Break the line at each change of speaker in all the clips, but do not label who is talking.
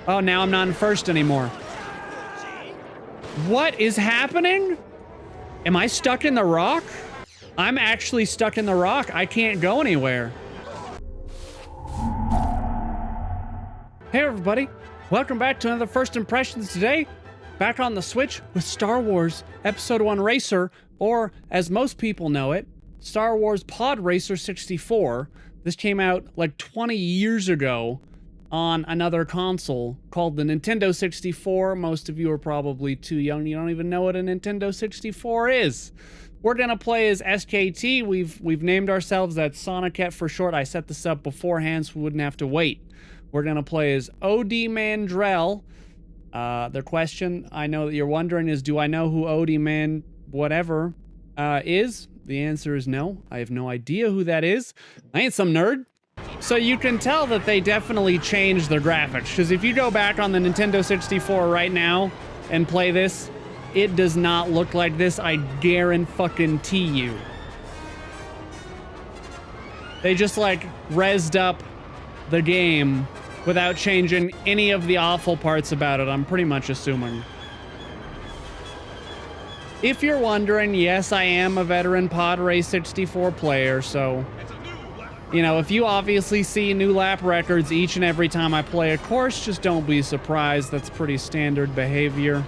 Oh, now I'm not in first anymore. What is happening? Am I stuck in the rock? I'm actually stuck in the rock. I can't go anywhere. Hey everybody, welcome back to another First Impressions today. Back on the Switch with Star Wars Episode 1 Racer, or as most people know it, Star Wars Podracer 64. This came out like 20 years ago on another console called the Nintendo 64. Most of you are probably too young. You don't even know what a Nintendo 64 is. We're gonna play as SKT. We've named ourselves that Sonoket for short. I set this up beforehand so we wouldn't have to wait. We're gonna play as Odie Mandrell. The question I know that you're wondering is, do I know who Odie Man whatever is? The answer is no. I have no idea who that is. I ain't some nerd. So you can tell that they definitely changed their graphics, because if you go back on the Nintendo 64 right now and play this, it does not look like this, I guarantee you. They just like rezzed up the game without changing any of the awful parts about it, I'm pretty much assuming. If you're wondering, yes, I am a veteran Podracer 64 player, so, you know, if you obviously see new lap records each and every time I play a course, just don't be surprised. That's pretty standard behavior.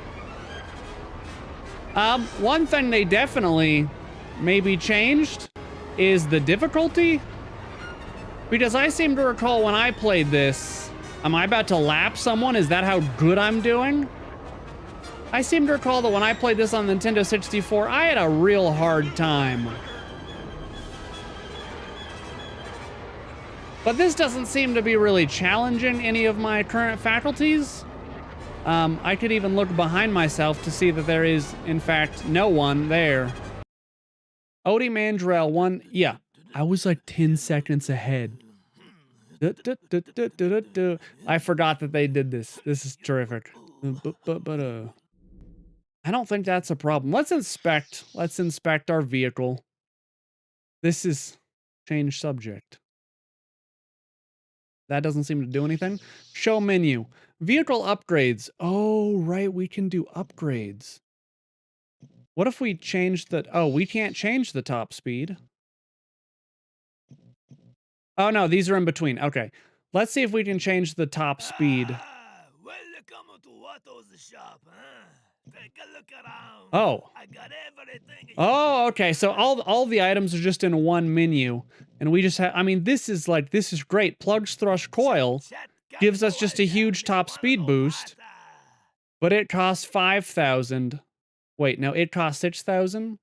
One thing they definitely maybe changed is the difficulty. Because I seem to recall when I played this, am I about to lap someone? Is that how good I'm doing? I seem to recall that when I played this on the Nintendo 64, I had a real hard time. But this doesn't seem to be really challenging any of my current faculties. I could even look behind myself to see that there is, in fact, no one there. Odie Mandrell won. Yeah, I was like 10 seconds ahead. I forgot that they did this. This is terrific. I don't think that's a problem. Let's inspect our vehicle. This is change subject. That doesn't seem to do anything. Show menu. Vehicle upgrades. Oh, right, we can do upgrades. What if we change the... Oh, we can't change the top speed. Oh, no, these are in between. Okay. Let's see if we can change the top speed.
Welcome to Watto's shop, huh? Take a look around.
Oh.
I got everything.
Oh, okay. So all the items are just in one menu. And we just have... I mean, this is great. Plugs Thrush Coil gives us just a huge top speed boost. But it costs 5,000. Wait, no, it costs 6,000.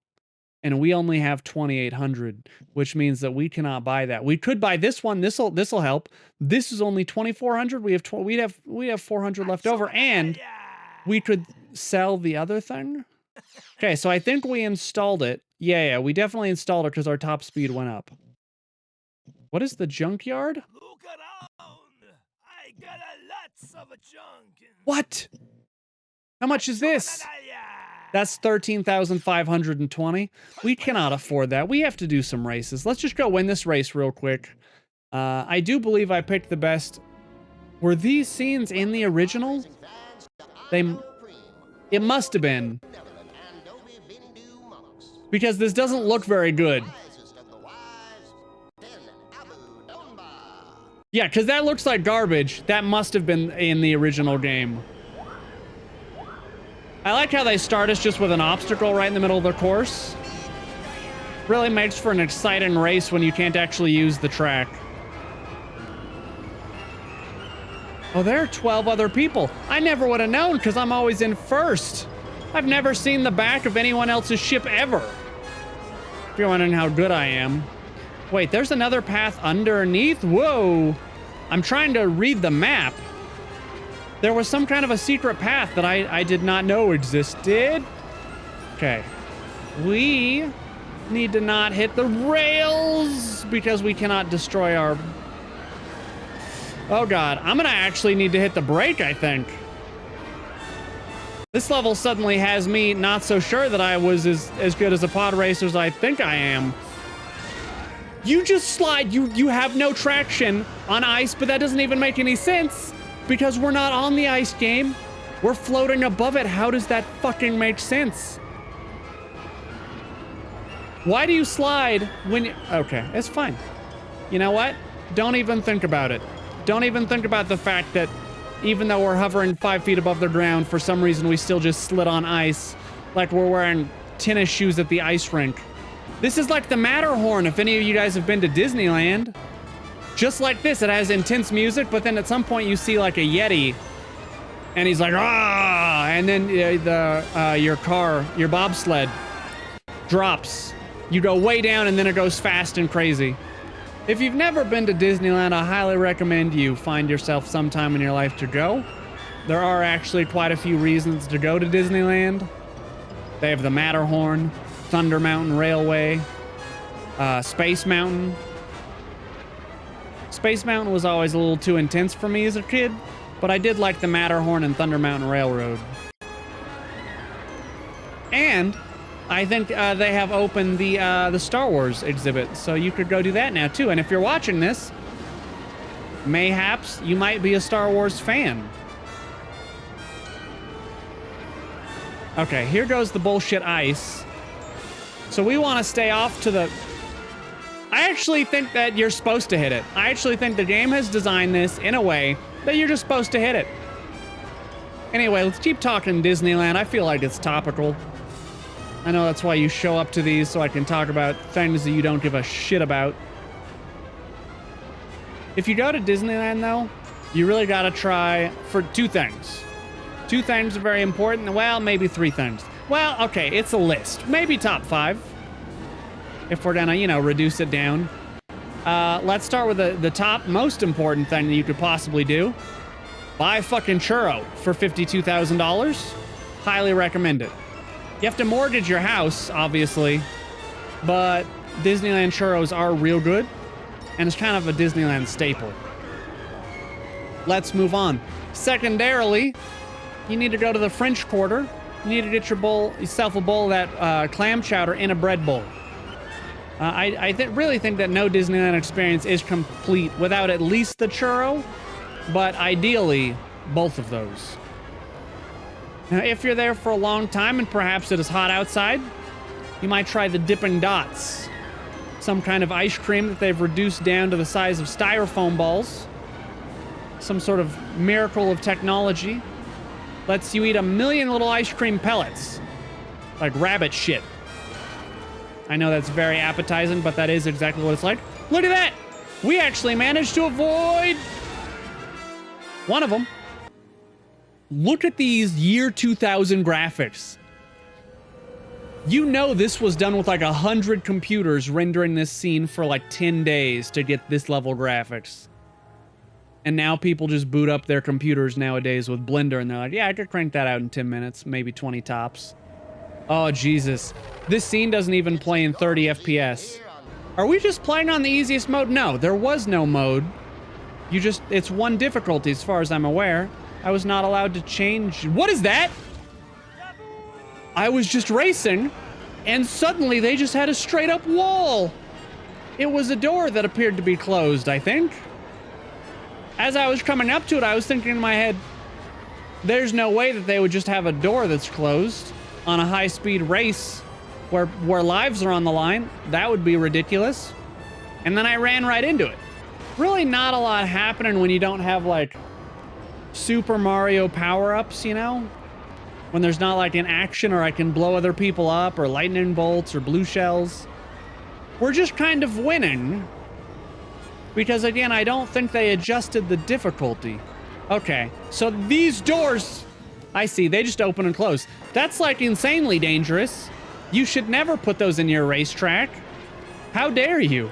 And we only have 2,800, which means that we cannot buy that. We could buy this one. This'll help. This is only 2,400. We have 400 left over, and we could sell the other thing. Okay, so I think we installed it. Yeah, we definitely installed it because our top speed went up. What is the junkyard?
Look around. I got lots of junk.
What? How much is this? That's 13,520. We cannot afford that. We have to do some races. Let's just go win this race real quick. I do believe I picked the best. Were these scenes in the original? It must have been. Because this doesn't look very good. Yeah, because that looks like garbage. That must have been in the original game. I like how they start us just with an obstacle right in the middle of the course. Really makes for an exciting race when you can't actually use the track. Oh, there are 12 other people. I never would have known because I'm always in first. I've never seen the back of anyone else's ship ever. If you're wondering how good I am. Wait, there's another path underneath? Whoa. I'm trying to read the map. There was some kind of a secret path that I did not know existed. Okay. We need to not hit the rails because we cannot destroy our... Oh god, I'm gonna actually need to hit the brake, I think. This level suddenly has me not so sure that I was as good as a pod racer as I think I am. You just slide, you have no traction on ice, but that doesn't even make any sense. Because we're not on the ice game. We're floating above it. How does that fucking make sense? Why do you slide when you... Okay, it's fine. You know what? Don't even think about it. Don't even think about the fact that even though we're hovering 5 feet above the ground, for some reason we still just slid on ice like we're wearing tennis shoes at the ice rink. This is like the Matterhorn, if any of you guys have been to Disneyland. Just like this, it has intense music, but then at some point you see like a Yeti, and he's like, ah, and then your bobsled drops. You go way down, and then it goes fast and crazy. If you've never been to Disneyland, I highly recommend you find yourself sometime in your life to go. There are actually quite a few reasons to go to Disneyland. They have the Matterhorn, Thunder Mountain Railway, Space Mountain. Space Mountain was always a little too intense for me as a kid, but I did like the Matterhorn and Thunder Mountain Railroad. And I think they have opened the Star Wars exhibit, so you could go do that now too. And if you're watching this, mayhaps you might be a Star Wars fan. Okay, here goes the bullshit ice. So we want to stay off to the... I actually think that you're supposed to hit it. I actually think the game has designed this in a way that you're just supposed to hit it. Anyway, let's keep talking Disneyland. I feel like it's topical. I know that's why you show up to these, so I can talk about things that you don't give a shit about. If you go to Disneyland, though, you really gotta try for 2 things. 2 things are very important. Well, maybe 3 things. Well, okay, it's a list. Maybe top 5. If we're gonna, you know, reduce it down. Let's start with the top most important thing that you could possibly do. Buy a fucking churro for $52,000. Highly recommend it. You have to mortgage your house, obviously, but Disneyland churros are real good, and it's kind of a Disneyland staple. Let's move on. Secondarily, you need to go to the French Quarter. You need to get yourself a bowl of that clam chowder in a bread bowl. I really think that no Disneyland experience is complete without at least the churro, but ideally, both of those. Now, if you're there for a long time and perhaps it is hot outside, you might try the Dippin' Dots, some kind of ice cream that they've reduced down to the size of styrofoam balls. Some sort of miracle of technology. Lets you eat 1 million little ice cream pellets, like rabbit shit. I know that's very appetizing, but that is exactly what it's like. Look at that! We actually managed to avoid one of them. Look at these year 2000 graphics. You know this was done with like 100 computers rendering this scene for like 10 days to get this level graphics. And now people just boot up their computers nowadays with Blender and they're like, yeah, I could crank that out in 10 minutes, maybe 20 tops. Oh, Jesus. This scene doesn't even play in 30 FPS. Are we just playing on the easiest mode? No, there was no mode. It's 1 difficulty as far as I'm aware. I was not allowed to change. What is that? I was just racing and suddenly they just had a straight up wall. It was a door that appeared to be closed, I think. As I was coming up to it, I was thinking in my head, there's no way that they would just have a door that's closed on a high-speed race where lives are on the line. That would be ridiculous. And then I ran right into it. Really not a lot happening when you don't have, like, Super Mario power-ups, you know? When there's not, like, an action or I can blow other people up or lightning bolts or blue shells. We're just kind of winning. Because, again, I don't think they adjusted the difficulty. Okay, so these doors... I see, they just open and close. That's, like, insanely dangerous. You should never put those in your racetrack. How dare you?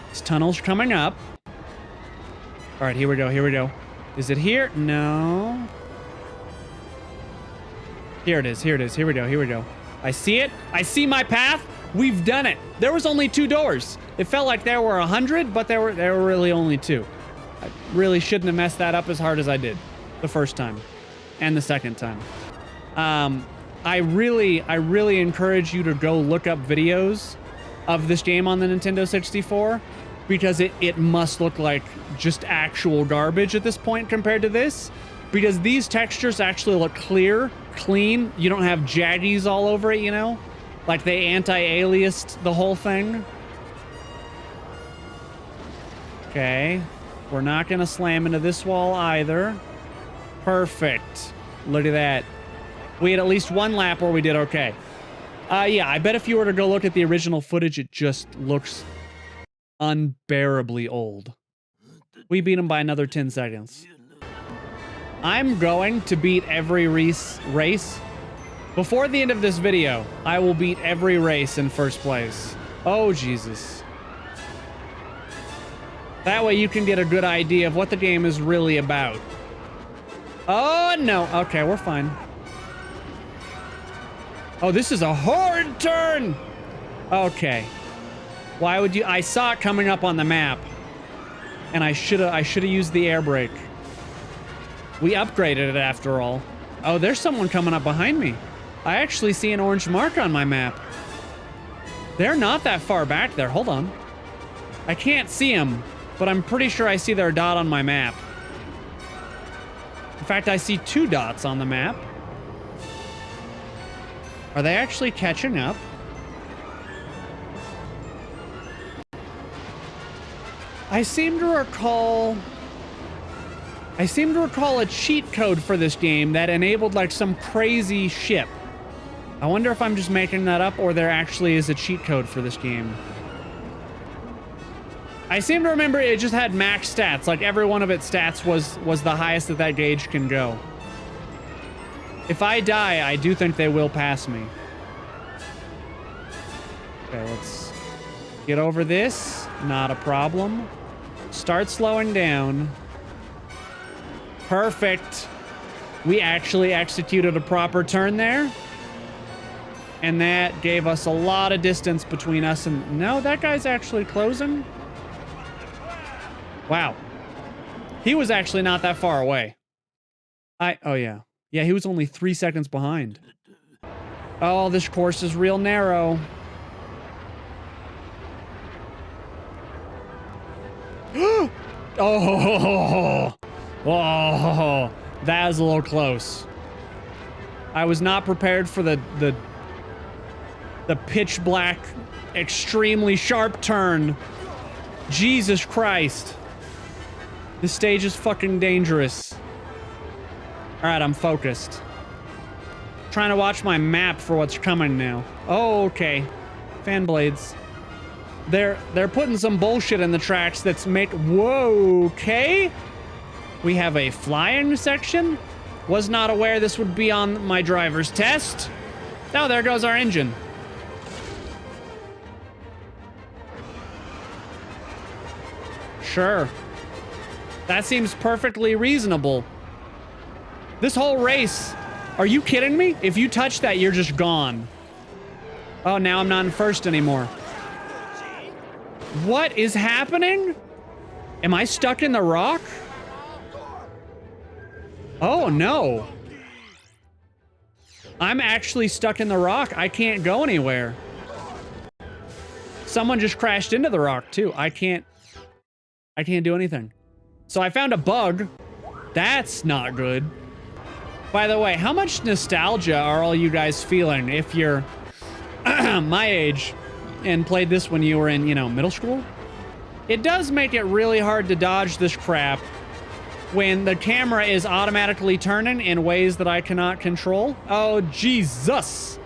This tunnel's coming up. All right, here we go, here we go. Is it here? No. Here it is, here it is, here we go, here we go. I see it, I see my path. We've done it. There was only 2 doors. It felt like there were 100, but there were really only 2. I really shouldn't have messed that up as hard as I did the first time and the second time. I really encourage you to go look up videos of this game on the Nintendo 64 because it must look like just actual garbage at this point compared to this, because these textures actually look clear, clean. You don't have jaggies all over it, you know? Like they anti-aliased the whole thing. Okay. We're not gonna slam into this wall either. Perfect. Look at that. We had at least one lap where we did okay. Yeah, I bet if you were to go look at the original footage, it just looks unbearably old. We beat him by another 10 seconds. I'm going to beat every race. Before the end of this video, I will beat every race in first place. Oh, Jesus. That way you can get a good idea of what the game is really about. Oh, no. Okay, we're fine. Oh, this is a hard turn. Okay. Why would you? I saw it coming up on the map, and I should have used the air brake. We upgraded it after all. Oh, there's someone coming up behind me. I actually see an orange mark on my map. They're not that far back there. Hold on. I can't see them, but I'm pretty sure I see their dot on my map. In fact, I see 2 dots on the map. Are they actually catching up? I seem to recall a cheat code for this game that enabled like some crazy ship. I wonder if I'm just making that up or there actually is a cheat code for this game. I seem to remember it just had max stats, like every one of its stats was the highest that that gauge can go. If I die, I do think they will pass me. Okay, let's get over this. Not a problem. Start slowing down. Perfect. We actually executed a proper turn there. And that gave us a lot of distance between us and... No, that guy's actually closing. Wow. He was actually not that far away. Oh, yeah. Yeah, he was only 3 seconds behind. Oh, this course is real narrow. Oh, that was a little close. I was not prepared for the pitch black, extremely sharp turn. Jesus Christ. This stage is fucking dangerous. All right, I'm focused. Trying to watch my map for what's coming now. Oh, okay. Fan blades. They're putting some bullshit in the tracks that's whoa, okay. We have a flying section. Was not aware this would be on my driver's test. Oh, there goes our engine. Sure. That seems perfectly reasonable. This whole race, are you kidding me? If you touch that, you're just gone. Oh, now I'm not in first anymore. What is happening? Am I stuck in the rock? Oh, no. I'm actually stuck in the rock. I can't go anywhere. Someone just crashed into the rock, too. I can't do anything. So I found a bug. That's not good. By the way, how much nostalgia are all you guys feeling if you're my age and played this when you were in, you know, middle school? It does make it really hard to dodge this crap when the camera is automatically turning in ways that I cannot control. Oh, Jesus.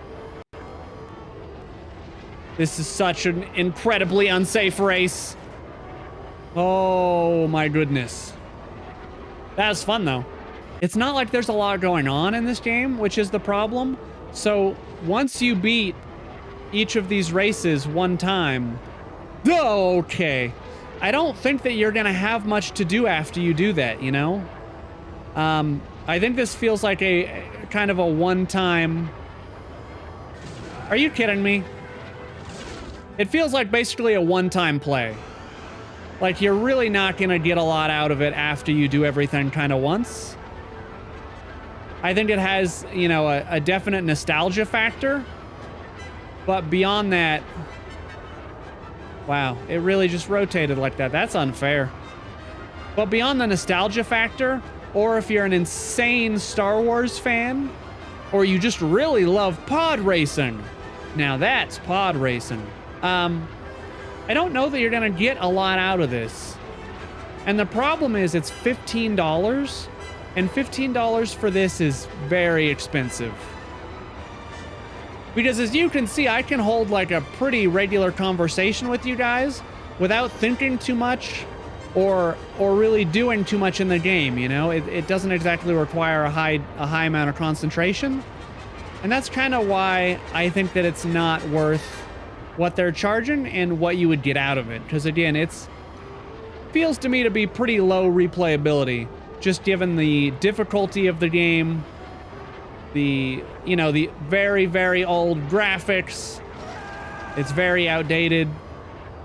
This is such an incredibly unsafe race. Oh, my goodness. That was fun, though. It's not like there's a lot going on in this game, which is the problem. So once you beat each of these races one time... Oh, okay. I don't think that you're going to have much to do after you do that, you know? I think this feels like a kind of a one-time... Are you kidding me? It feels like basically a one-time play. Like, you're really not going to get a lot out of it after you do everything kind of once. I think it has, you know, a definite nostalgia factor. But beyond that, Wow, it really just rotated like that. That's unfair. But beyond the nostalgia factor, or if you're an insane Star Wars fan, or you just really love pod racing, now that's pod racing. I don't know that you're gonna get a lot out of this. And the problem is it's $15, and $15 for this is very expensive. Because as you can see, I can hold like a pretty regular conversation with you guys without thinking too much or really doing too much in the game, you know? It doesn't exactly require a high amount of concentration. And that's kind of why I think that it's not worth what they're charging and what you would get out of it. Because again, feels to me to be pretty low replayability, just given the difficulty of the game, the very, very old graphics. It's very outdated.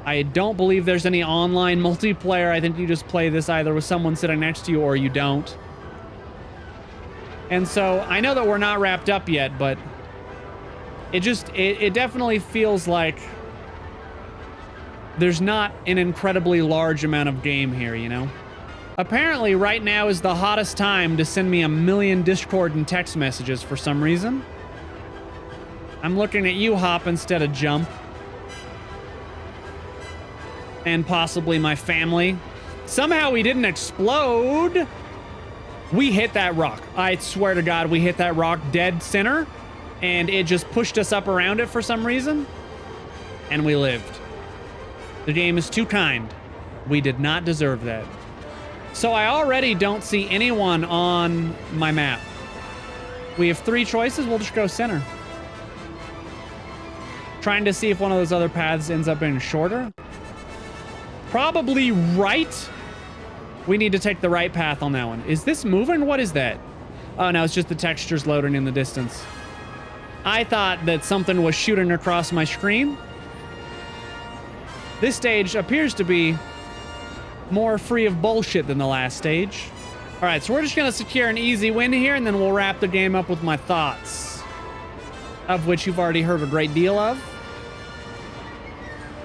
I don't believe there's any online multiplayer. I think you just play this either with someone sitting next to you or you don't. And so I know that we're not wrapped up yet, but it definitely feels like there's not an incredibly large amount of game here, you know? Apparently, right now is the hottest time to send me a million Discord and text messages for some reason. I'm looking at you, Hop, instead of Jump. And possibly my family. Somehow we didn't explode. We hit that rock. I swear to God, we hit that rock dead center, and it just pushed us up around it for some reason, and we lived. The game is too kind. We did not deserve that. So I already don't see anyone on my map. We have 3 choices. We'll just go center. Trying to see if one of those other paths ends up being shorter. Probably right. We need to take the right path on that one. Is this moving? What is that? Oh, no, it's just the textures loading in the distance. I thought that something was shooting across my screen. This stage appears to be more free of bullshit than the last stage. All right, so we're just gonna secure an easy win here, and then we'll wrap the game up with my thoughts, of which you've already heard a great deal of.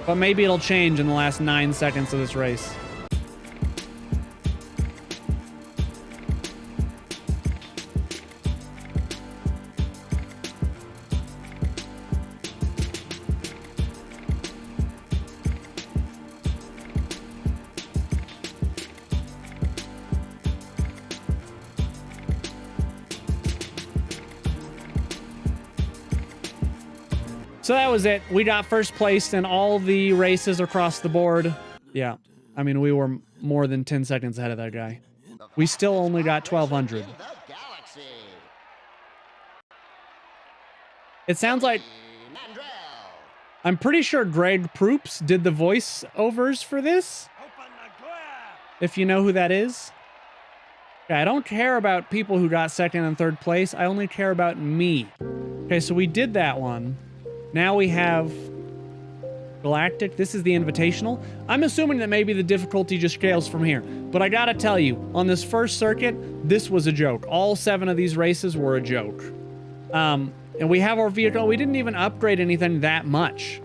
But maybe it'll change in the last 9 seconds of this race. So that was it. We got first place in all the races across the board. Yeah, I mean, we were more than 10 seconds ahead of that guy. We still only got 1,200. It sounds like... I'm pretty sure Greg Proops did the voiceovers for this. If you know who that is. Okay, I don't care about people who got second and third place. I only care about me. Okay, so we did that one. Now we have Galactic. This is the Invitational. I'm assuming that maybe the difficulty just scales from here. But I gotta tell you, on this first circuit, this was a joke. All 7 of these races were a joke. And we have our vehicle. We didn't even upgrade anything that much.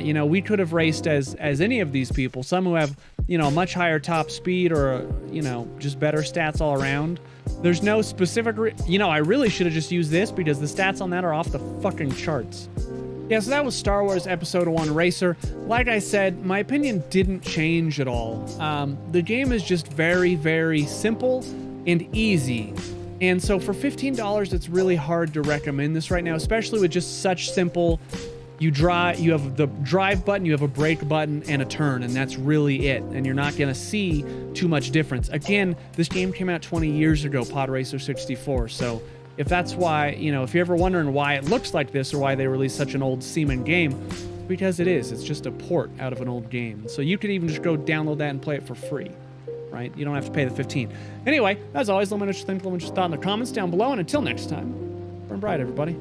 You know, we could have raced as any of these people. Some who have, you know, much higher top speed or, you know, just better stats all around. There's no specific... you know, I really should have just used this because the stats on that are off the fucking charts. Yeah, so that was Star Wars Episode 1 Racer. Like I said, my opinion didn't change at all. The game is just very, very simple and easy. And so for $15, it's really hard to recommend this right now, especially with just such simple... You have the drive button, you have a brake button, and a turn, and that's really it. And you're not gonna see too much difference. Again, this game came out 20 years ago, Podracer 64, so if that's why, you know, if you're ever wondering why it looks like this or why they released such an old seeming game, because it is. It's just a port out of an old game. So you could even just go download that and play it for free, right? You don't have to pay the $15. Anyway, as always, let me know what you think, let me know what you thought in the comments down below, and until next time, burn bright, everybody.